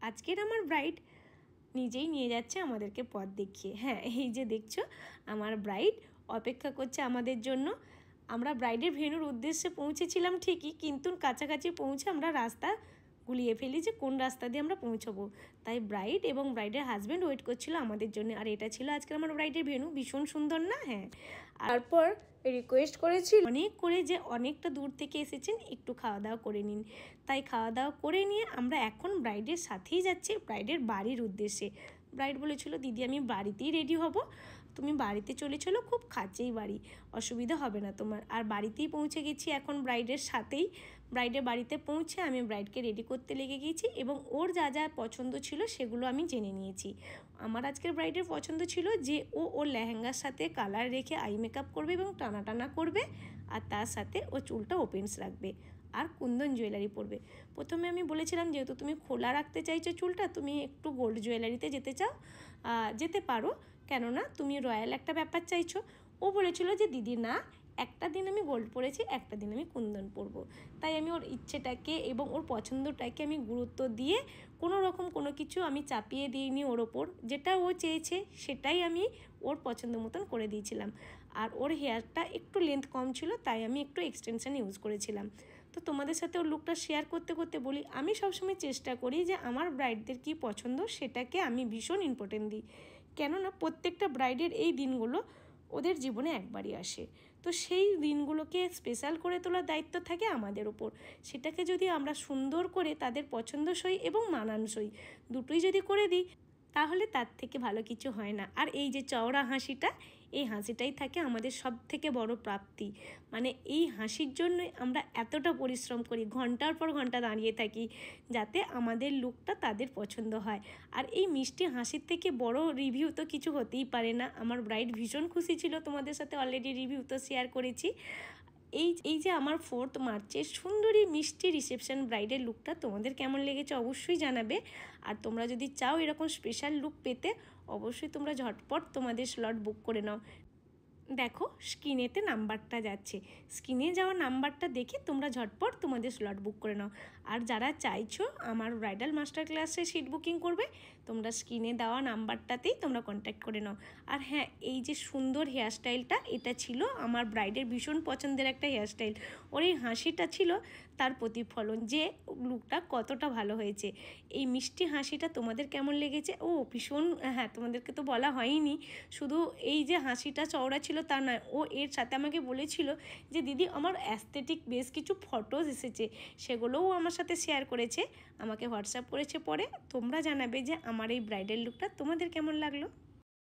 আজকের আমার ব্রাইড নিজেই নিয়ে যাচ্ছে আমাদেরকে পথ দেখিয়ে। হ্যাঁ, এই যে দেখছো আমার ব্রাইড অপেক্ষা করছে আমাদের জন্য। আমরা ব্রাইডের ভেন্যুর উদ্দেশ্যে পৌঁছেছিলাম ঠিকই, কিন্তু কাছাকাছি পৌঁছে আমরা রাস্তা গুলিয়ে ফেলি যে কোন রাস্তা দিয়ে আমরা পৌঁছবো। তাই ব্রাইড এবং ব্রাইডের হাজব্যান্ড ওয়েট করছিল আমাদের জন্য। আর এটা ছিল আজকে আমার ব্রাইডের ভেন্যু। ভীষণ সুন্দর না? হ্যাঁ। তারপর রিকোয়েস্ট করেছি অনেক করে যে অনেকটা দূর থেকে এসেছেন, একটু খাওয়া দাওয়া করে নিন। তাই খাওয়া দাওয়া করে নিয়ে আমরা এখন ব্রাইডের সাথেই যাচ্ছি ব্রাইডের বাড়ির উদ্দেশ্যে। ব্রাইড বলেছিল, দিদি আমি বাড়িতেই রেডি হব, তুমি বাড়িতে চলে চলো, খুব কাছেই বাড়ি, অসুবিধা হবে না তোমার। আর বাড়িতেই পৌঁছে গেছি এখন ব্রাইডের সাথেই। ব্রাইডের বাড়িতে পৌঁছে আমি ব্রাইডকে রেডি করতে লেগে গিয়েছি এবং ওর যা যা পছন্দ ছিল সেগুলো আমি জেনে নিয়েছি। আমার আজকের ব্রাইডের পছন্দ ছিল যে ওর লেহেঙ্গার সাথে কালার রেখে আই মেকআপ করবে এবং টানা টানা করবে, আর তার সাথে ও চুলটা ওপেন্স রাখবে আর কুন্দন জুয়েলারি পরবে। প্রথমে আমি বলেছিলাম যেহেতু তুমি খোলা রাখতে চাইছো চুলটা, তুমি একটু গোল্ড জুয়েলারিতে যেতে চাও, যেতে পারো, কেননা তুমি রয়্যাল একটা ব্যাপার চাইছো। ও বলেছিল যে দিদি না, একটা দিন আমি গোল্ড পরেছি, একটা দিন আমি কুন্দন পরবো। তাই আমি ওর ইচ্ছেটাকে এবং ওর পছন্দটাকে আমি গুরুত্ব দিয়ে কোনো রকম কোনো কিছু আমি চাপিয়ে দিইনি ওর ওপর। যেটা ও চেয়েছে সেটাই আমি ওর পছন্দ মতন করে দিয়েছিলাম। আর ওর হেয়ারটা একটু লেন্থ কম ছিল, তাই আমি একটু এক্সটেনশন ইউজ করেছিলাম। তো তোমাদের সাথে ওর লুকটা শেয়ার করতে করতে বলি, আমি সবসময় চেষ্টা করি যে আমার ব্রাইডদের কী পছন্দ সেটাকে আমি ভীষণ ইম্পর্টেন্ট দিই, কেননা প্রত্যেকটা ব্রাইডের এই দিনগুলো ওদের জীবনে একবারই আসে। তো সেই দিনগুলোকে স্পেশাল করে তোলার দায়িত্ব থাকে আমাদের ওপর। সেটাকে যদি আমরা সুন্দর করে তাদের পছন্দসই এবং মানানসই দুটোই যদি করে দিই, তাহলে তার থেকে ভালো কিছু হয় না। আর এই যে চওড়া হাসিটা, এই হাসিটাই থাকে আমাদের সব থেকে বড় প্রাপ্তি। মানে এই হাসির জন্যই আমরা এতটা পরিশ্রম করি, ঘন্টার পর ঘন্টা দাঁড়িয়ে থাকি, যাতে আমাদের লুকটা তাদের পছন্দ হয়। আর এই মিষ্টি হাসির থেকে বড় রিভিউ তো কিছু হতেই পারে না। আমার ব্রাইড ভীষণ খুশি ছিল, তোমাদের সাথে অলরেডি রিভিউ তো শেয়ার করেছি। এই যে আমার 4th মার্চের সুন্দরী মিষ্টি রিসেপশন ব্রাইডের লুকটা তোমাদের কেমন লেগেছে অবশ্যই জানাবে। আর তোমরা যদি চাও এরকম স্পেশাল লুক পেতে, অবশ্যই তোমরা ঝটপট তোমাদের স্লট বুক করে নাও। দেখো স্ক্রিনেতে নাম্বারটা যাচ্ছে, স্ক্রিনে যাওয়া নাম্বারটা দেখে তোমরা ঝটপট তোমাদের স্লট বুক করে নাও। আর যারা চাইছো আমার ব্রাইডাল মাস্টার ক্লাসে সিট বুকিং করবে, তোমরা স্ক্রিনে দেওয়া নাম্বারটাতেই তোমরা কন্ট্যাক্ট করে নাও। আর হ্যাঁ, এই যে সুন্দর হেয়ারস্টাইলটা, এটা ছিল আমার ব্রাইডের ভীষণ পছন্দের একটা হেয়ারস্টাইল। ওর এই হাসিটা ছিল তার প্রতিফলন যে লুকটা কতটা ভালো হয়েছে। এই মিষ্টি হাসিটা তোমাদের কেমন লেগেছে? ও ভীষণ, হ্যাঁ তোমাদেরকে তো বলা হয়নি, শুধু এই যে হাসিটা চওড়া ছিল তা নয়, ও এর সাথে আমাকে বলেছিল যে দিদি আমার অ্যাস্থেটিক বেশ কিছু ফটোজ এসেছে, সেগুলোও আমার সাথে শেয়ার করেছে, আমাকে হোয়াটসঅ্যাপ করেছে। পরে তোমরা জানাবে যে আমার এই ব্রাইডাল লুকটা তোমাদের কেমন লাগলো।